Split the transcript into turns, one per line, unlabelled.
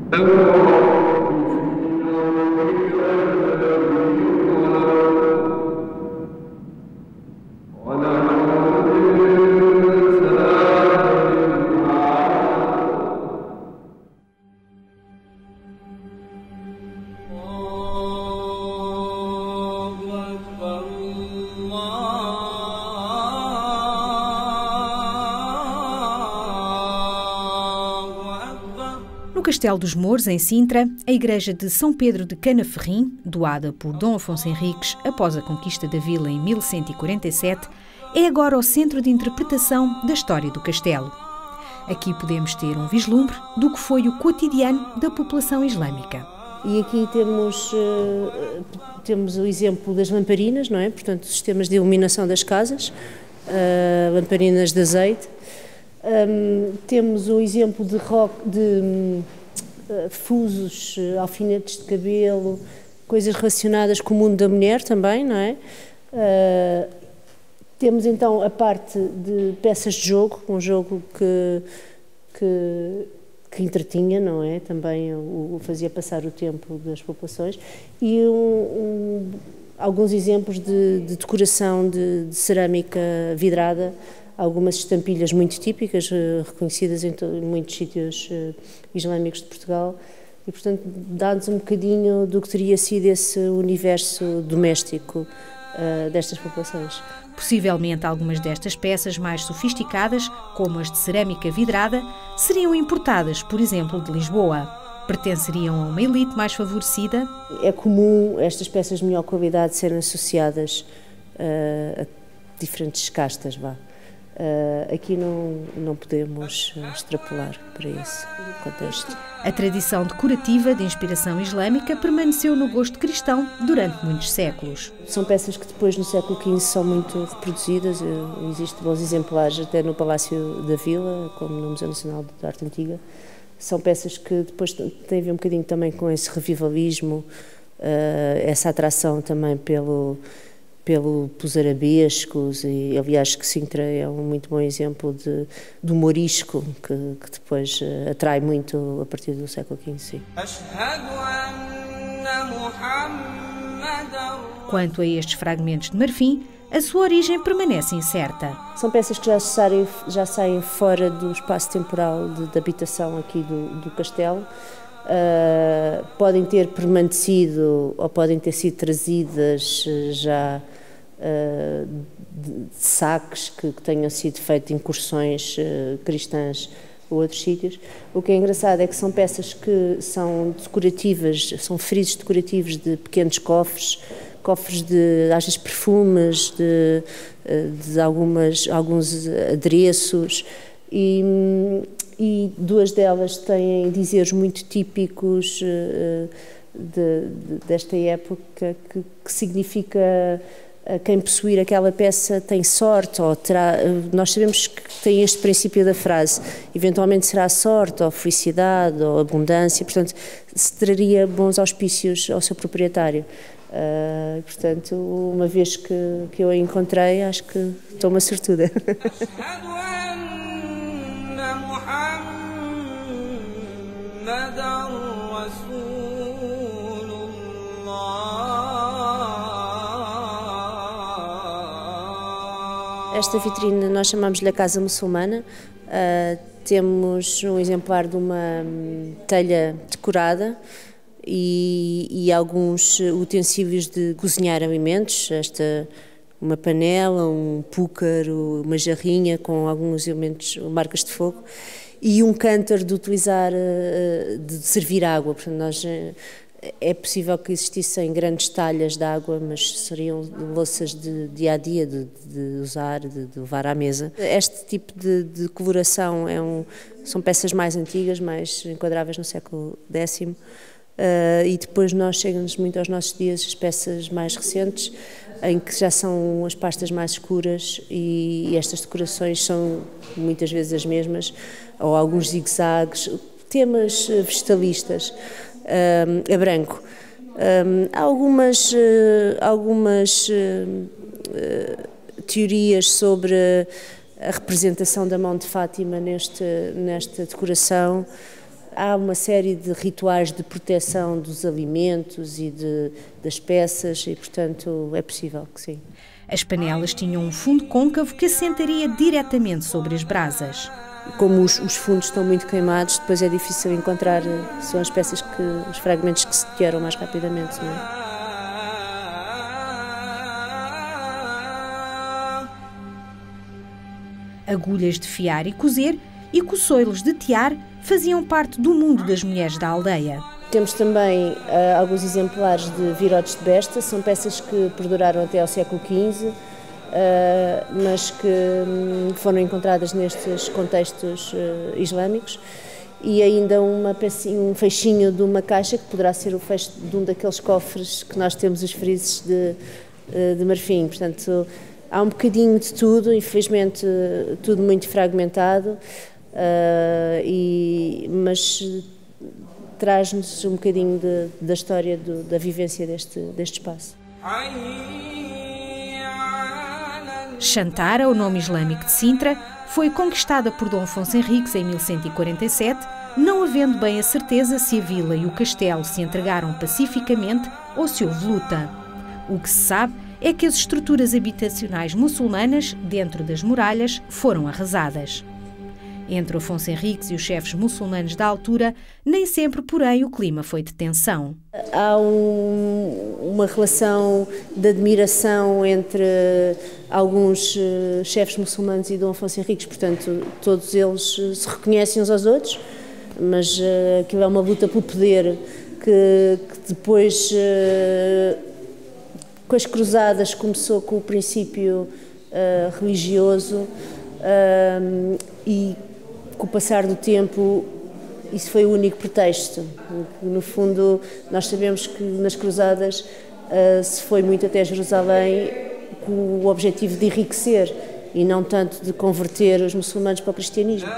No Castelo dos Mouros, em Sintra, a igreja de São Pedro de Canaferrim, doada por Dom Afonso Henriques após a conquista da vila em 1147, é agora o centro de interpretação da história do castelo. Aqui podemos ter um vislumbre do que foi o cotidiano da população islâmica.
E aqui temos o exemplo das lamparinas, não é? Portanto, sistemas de iluminação das casas, lamparinas de azeite. Temos o exemplo de fusos, alfinetes de cabelo, coisas relacionadas com o mundo da mulher também, não é? Temos então a parte de peças de jogo, um jogo que entretinha, não é? Também fazia passar o tempo das populações, e alguns exemplos de decoração de cerâmica vidrada, algumas estampilhas muito típicas, reconhecidas em muitos sítios islâmicos de Portugal, e portanto dá-nos um bocadinho do que teria sido esse universo doméstico destas populações.
Possivelmente algumas destas peças mais sofisticadas, como as de cerâmica vidrada, seriam importadas, por exemplo, de Lisboa. Pertenceriam a uma elite mais favorecida?
É comum estas peças de melhor qualidade serem associadas a diferentes castas, vá. Aqui não podemos extrapolar para esse contexto.
A tradição decorativa de inspiração islâmica permaneceu no gosto cristão durante muitos séculos.
São peças que depois no século XV são muito reproduzidas, existem bons exemplares até no Palácio da Vila, como no Museu Nacional de Arte Antiga. São peças que depois têm a ver um bocadinho também com esse revivalismo, essa atração também pelos arabescos, e aliás que Sintra é um muito bom exemplo do morisco que depois atrai muito a partir do século XV.
Quanto a estes fragmentos de marfim, a sua origem permanece incerta.
São peças que já saem fora do espaço temporal de habitação aqui do castelo. Podem ter permanecido ou podem ter sido trazidas já de saques que tenham sido feitos incursões cristãs a outros sítios. O que é engraçado é que são peças que são decorativas, são frisos decorativos de pequenos cofres de, às vezes, perfumes, de alguns adereços, e duas delas têm dizeres muito típicos desta época, que significa quem possuir aquela peça tem sorte, ou terá. Nós sabemos que tem este princípio da frase, eventualmente será sorte, ou felicidade, ou abundância, portanto, se traria bons auspícios ao seu proprietário. Portanto, uma vez que eu a encontrei, acho que estou uma sortuda. Esta vitrine nós chamamos-lhe a Casa Muçulmana. Temos um exemplar de uma telha decorada e alguns utensílios de cozinhar alimentos, uma panela, um púcaro, uma jarrinha com alguns elementos, marcas de fogo, e um cântaro de utilizar, de servir água. Portanto, é possível que existissem grandes talhas de água, mas seriam louças de dia a dia, de usar, de levar à mesa. Este tipo de coloração são peças mais antigas, mais enquadráveis no século X, e depois chegam-nos muito aos nossos dias as peças mais recentes, em que já são as pastas mais escuras, e estas decorações são muitas vezes as mesmas, ou alguns zigue-zagues, temas vegetalistas. A branco. Algumas teorias sobre a representação da mão de Fátima nesta decoração, Há uma série de rituais de proteção dos alimentos e das peças e, portanto, é possível que sim.
As panelas tinham um fundo côncavo que assentaria diretamente sobre as brasas.
Como os fundos estão muito queimados, depois é difícil encontrar, são as peças os fragmentos que se deterioram mais rapidamente, não é?
Agulhas de fiar e cozer e coçoilos de tear faziam parte do mundo das mulheres da aldeia.
Temos também alguns exemplares de virotes de besta, são peças que perduraram até ao século XV, mas que foram encontradas nestes contextos islâmicos, e ainda um fechinho de uma caixa, que poderá ser o fecho de um daqueles cofres que nós temos os frisos de marfim. Portanto, há um bocadinho de tudo, infelizmente tudo muito fragmentado, mas traz-nos um bocadinho da história da vivência deste espaço.
Chantara, o nome islâmico de Sintra, foi conquistada por Dom Afonso Henriques em 1147, não havendo bem a certeza se a vila e o castelo se entregaram pacificamente ou se houve luta. O que se sabe é que as estruturas habitacionais muçulmanas, dentro das muralhas, foram arrasadas. Entre Afonso Henriques e os chefes muçulmanos da altura, nem sempre, porém, o clima foi de tensão.
Há uma relação de admiração entre alguns chefes muçulmanos e Dom Afonso Henriques, portanto, todos eles se reconhecem uns aos outros, mas aquilo é uma luta pelo poder que depois, com as cruzadas, começou com o princípio religioso e, com o passar do tempo, isso foi o único pretexto. No fundo, nós sabemos que nas cruzadas se foi muito até Jerusalém com o objetivo de enriquecer e não tanto de converter os muçulmanos para o cristianismo.